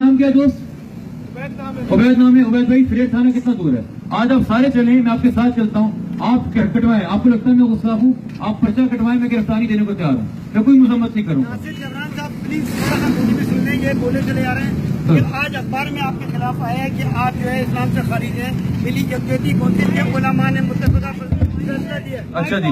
नाम क्या दोस्त? उबैद नाम है। उबैद भाई, फिरेट थाना कितना दूर है? आज आप सारे चले, मैं आपके साथ चलता हूँ। आप कटवाएं, आपको लगता है मैं गुस्सा हूँ, आप पर्चा कटवाएं, मैं गिरफ्तारी देने को तैयार हूँ। मैं कोई मजम्मत नहीं करूँगा। बोले चले जा रहे हैं कि आज अखबार में आपके खिलाफ आया है कि आप जो है इस्लाम से खारिज है, मिली जगती कौंसिल गुलामान ने मुतफ़िक़ा फैसला दिया। अच्छा जी,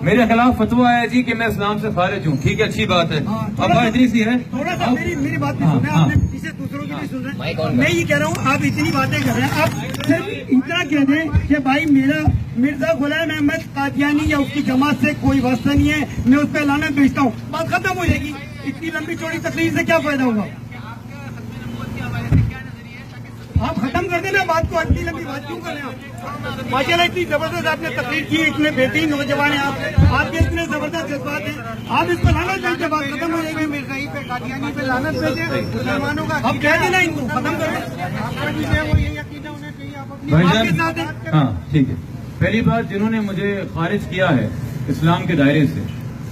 मेरे खिलाफ फतवा आया जी कि मैं इस्लाम से खारिज हूँ। ठीक है, अच्छी बात है। अब बात इतनी सी है, थोड़ा सा मेरी बात भी सुने, आपने पीछे दूसरों की भी सुन रहे हैं। मैं ये कह रहा हूँ, आप इतनी बातें कर रहे हैं, आप सिर्फ इतना कह दें कि भाई मेरा मिर्जा गुलाम अहमद कादियानी या उसकी जमात से कोई वास्ता नहीं है, मैं उस पर लानत भेजता हूँ, बात खत्म हो जाएगी। इतनी लंबी चौड़ी तकलीफ से क्या फायदा होगा? आप खत्म कर देना बात को, इतनी लंबी बात क्यों कर रहे हैं आप? माशाल्लाह इतनी जबरदस्त आपने तकरीर की, इतने बेहतरीन नौजवान हैं आप, आपके इतने जबरदस्त जज्बात हैं, आप इस पर लानत भेजते, बात खत्म हो जाएगी। मिर्जाई पे कादियानी पे लानत भेजे, मुसलमानों का अब कह देना, इनको खत्म करें। आपका भी है वो यही अकीदा होना चाहिए, आप अपनी के साथ हैं। हाँ ठीक है। पहली बात, जिन्होंने मुझे खारिज किया है इस्लाम के दायरे से,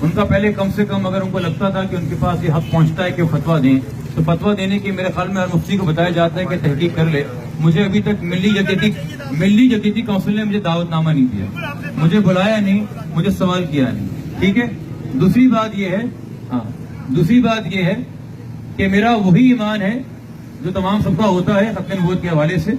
उनका पहले कम से कम अगर उनको लगता था कि उनके पास ये हक पहुंचता है कि वो फतवा दें, तो फतवा देने की मेरे ख्याल में हर मुफ्ती को बताया जाता है कि तहकीक कर ले। मुझे अभी तक मिली जदीदी काउंसिल ने मुझे दावतनामा नहीं दिया, मुझे बुलाया नहीं, मुझे सवाल किया नहीं। ठीक है। दूसरी बात ये है कि मेरा वही ईमान है जो तमाम सबका होता है खत्म नबूवत के हवाले से।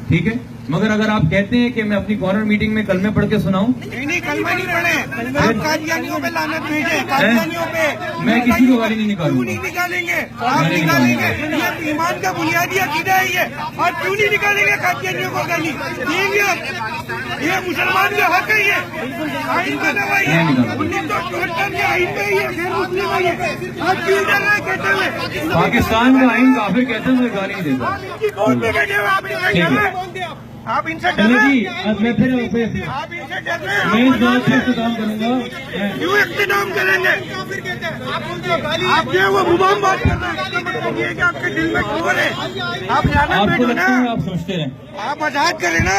ठीक है। मगर अगर आप कहते हैं कि मैं अपनी कॉर्नर मीटिंग में कलमे पढ़ के सुनाऊं, नहीं कलमा नहीं पढ़े, आप कादियानियों पे लानत भेजे, कादियानियों पे मैं किसी को गाली नहीं निकालूंगा। क्यों नहीं निकालेंगे? आप निकालेंगे, ये ईमान का बुनियादी अकीदा है ये, और क्यों नहीं निकालेंगे कादियानियों को गाली देंगे? ये मुसलमान का हक है, ये आइन बना हुआ है, 1974 के आइन में ये गैर मुस्लिम है, ये आप क्यों डर रहे कहते हुए? पाकिस्तान का आइन काफिर कहते हैं, मुझे गाली नहीं देगा। कौन पे बैठे हुए आप? आप इनसे डर चलो रहे जी, हैं? अब मैं फिर आप इनसे डर रहे हैं? मैं इस बात से इंतजाम करूंगा। क्यों इख्तिताम करेंगे? आप जो है वो मुबाम बात कर रहे हैं, इसका मतलब ये है कि आपके दिल में खबर है, आप लानत आपको बैठो लगता ना, है आप समझते रहें, आप आजाद करें ना।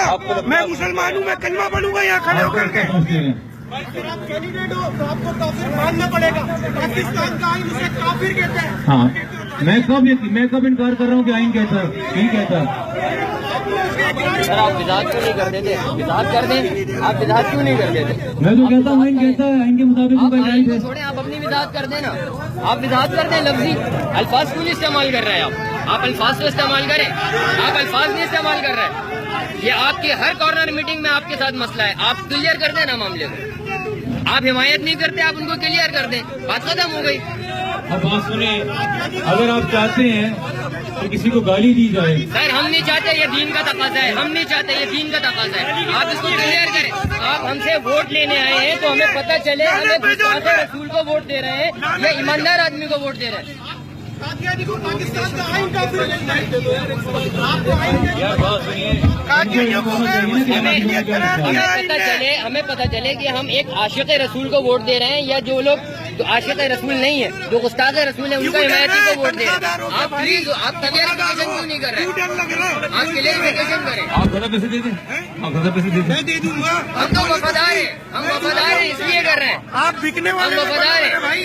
मैं मुसलमान हूँ, मैं कलमा पढ़ूंगा यहाँ खड़े होकर के। समझते रहें। अगर आप कैंडिडेट हो तो आपको काफिर मानना पड़ेगा, पाकिस्तान का आइन उसे काफिर कहते हैं। हाँ, मैं कब इनकार कर रहा हूँ कि आइन कहता है, नहीं कहता। सर आप विदात क्यों नहीं करते थे? विदात कर दें, आप विदात क्यों नहीं करते थे? मैं तो कहता हूँ आइन कहता है, आइन के मुताबिक आप उनका आइन राइट है। को छोड़ें, आप अपनी विदात कर देना, आप विदात कर दें। लफ्जी अल्फाज क्यों नहीं इस्तेमाल कर रहे हैं? आप अल्फाज तो इस्तेमाल करें, आप अल्फाज नहीं इस्तेमाल कर रहे हैं। ये आपकी हर कॉर्नर मीटिंग में आपके साथ मसला है, आप क्लियर कर देना मामले को। आप हिमायत नहीं करते, आप उनको क्लियर कर दें, बात खत्म हो गई। अब बात सुनिए, अगर आप चाहते हैं तो किसी को गाली दी जाए, सर हम नहीं चाहते, ये दीन का तकाजा है, हम नहीं चाहते, ये दीन का तकाजा है। आप इसको क्लियर करें। आप हमसे वोट लेने आए हैं तो हमें पता चले हमें गुस्ताख रसूल को वोट दे रहे हैं या ईमानदार आदमी को वोट दे रहे हैं। कादियानी को पाकिस्तान का आइन काफिर कहता है। आपको आइन यार बात सुनिए, कादियानियों को गैर मुस्लिम अक़लीत करार दिया आइन ने। हमें पता चले कि हम एक आशिक रसूल को वोट दे रहे हैं या जो लोग जो आशिक रसूल नहीं है, जो गुस्ताख रसूल है, उनका हिमायती को वोट दे रहे हैं। आप प्लीज आप क्लियरिफिकेशन क्यों नहीं कर रहे? क्यों डर लग रहा है? आप क्लियरिफिकेशन करें। आप ज़्यादा पैसे दे दें, आप ज़्यादा पैसे दे दें। मैं दे दूंगा। हम तो वफादार हैं, हम वफादार हैं इसलिए कर रहे हैं। आप बिकने वाले हम वफादार हैं। मेरे भाई,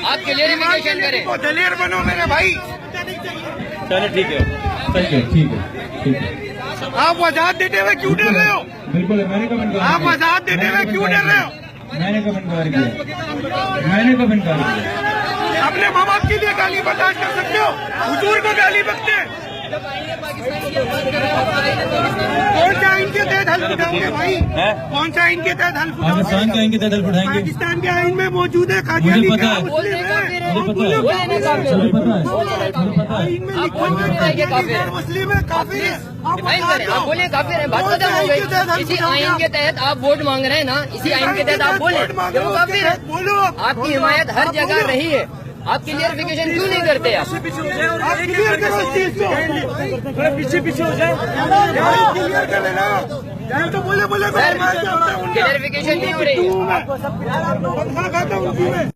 आप क्लियरिफिकेशन करें। तो दलेर बनो मेरे भाई। चलो ठीक है, सही है, ठीक है, ठीक है। आप आजाद देते हुए क्यों डर रहे हो? बिल्कुल, मैंने कब इनकार आप किया? आजाद देते हुए क्यों डर रहे हो? मैंने कब इनकार किया? मैंने कब इनकार किया? अपने माँ बाप के लिए गाली बर्दाश्त कर सकते हो, हुजूर को गाली बकते हैं। कौन सा आइन के तहत हल्फ उठाओगे भाई? कौन सा आइन के तहत हल्फ उठाओगे? पाकिस्तान के आइन के तहत उठाएंगे। पाकिस्तान के आइन में मौजूद है कादियानी मुझे पता का है। मुस्लिम है। मुझे पता है, मुझे पता है। आइन में लिखा हुआ है कादियानी गैर मुस्लिम है, काफिर है। आप डिफाइन करें, आप बोले काफिर है, बात खत्म हो गई। इसी आइन के तहत आप वोट मांग रहे हैं ना, इसी आइन के तहत आप बोले कि वो काफिर है। बोलो, आपकी हिमायत हर जगह रही है, आप क्लियरिफिकेशन क्यों नहीं करते? आप आप क्लियर करो इस चीज को। थोड़ा पीछे हो जाए, क्लियर कर लेना। यार तो बोले क्लियरिफिकेशन नहीं हो रही है। मैं